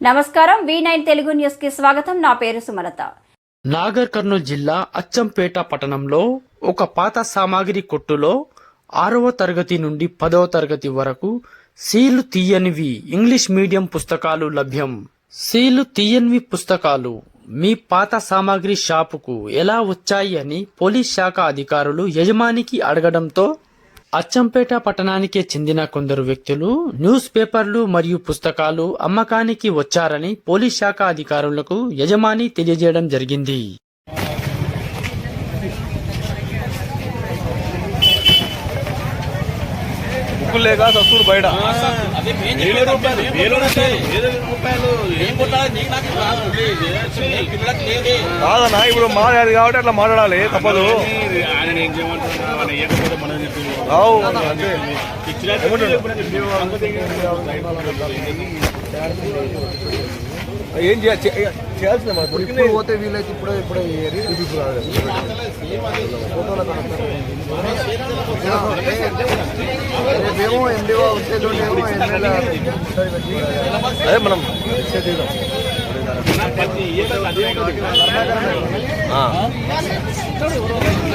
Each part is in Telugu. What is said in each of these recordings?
నమస్కారం V9 తెలుగు న్యూస్ కి స్వాగతం. నా పేరు సుమలత. నాగర్ కర్నూల్ జిల్లా అచ్చంపేట పట్టణంలో ఒక పాత సామాగ్రి కొట్టులో 6వ తరగతి నుండి 10వ తరగతి వరకు సీలు తీయనివి ఇంగ్లీష్ మీడియం పుస్తకాలు లభ్యం. సీలు తీయనివి పుస్తకాలు మీ పాత సామాగ్రి షాపుకు ఎలా వచ్చాయి అని పోలీస్ శాఖ అధికారులు యజమానికి అడగడంతో అచ్చంపేట పట్టణానికి చెందిన కొందరు వ్యక్తులు న్యూస్ పేపర్లు మరియు పుస్తకాలు అమ్మకానికి వచ్చారని పోలీస్ శాఖ అధికారులకు యజమాని తెలియజేయడం జరిగింది. బయట కాదన్నా ఇప్పుడు మాట్లాడేది కాబట్టి అట్లా మాట్లాడాలి, తప్పదు. ఏం చేయాల్సిందే మనకి పోతే వీలైతే ఇప్పుడే రేపేమో ఎండివో వచ్చేటోళ్ళేమో అదే మనం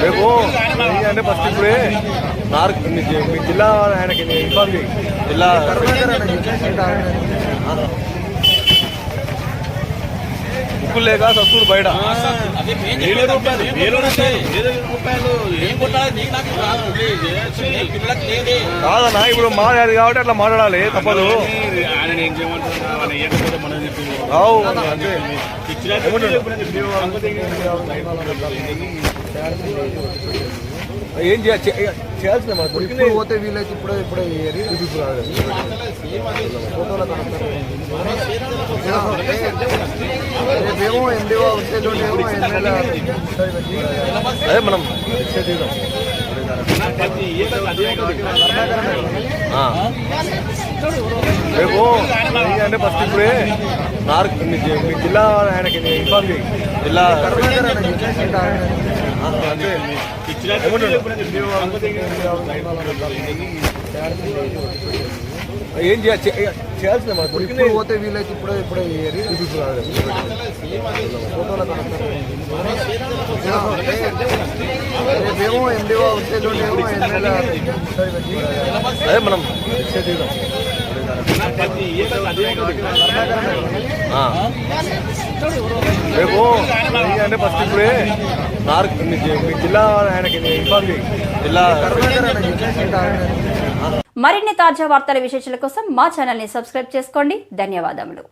రేపు అంటే ఫస్ట్ ఇప్పుడే మీ జిల్లా ఆయనకి ఇన్ఫార్మ్ చేయి. జిల్లా బుక్కులు లేక సస్తుడు బయట కాదన్నా ఇప్పుడు మాట్లాడేది కాబట్టి అట్లా మాట్లాడాలి, తప్పదు. అంతే ఏం చేయాల్సిందే మనకి పోతే వీలైతే ఇప్పుడే రేపేమో ఎండివో వచ్చేటోళ్ళేమో అదే మనం రేపు అంటే ఫస్ట్ ఇప్పుడే మీ జిల్లా ఆయనకి ఇన్ఫార్మ్ చేయి. జిల్లా అంతే ఏం చేయాల్సిందే మనకి పోతే వీలైతే ఇప్పుడే రేపేమో ఎండివో వచ్చేటోళ్ళేమో అదే మనం రేపు అంటే ఫస్ట్ ఇప్పుడే మీ జిల్లా ఆయనకి ఇన్ఫార్మ్ చేయి. జిల్లా మరిన్ని తాజా వార్తల విశేషాల కోసం మా ఛానల్ ని సబ్స్క్రైబ్ చేసుకోండి. ధన్యవాదములు.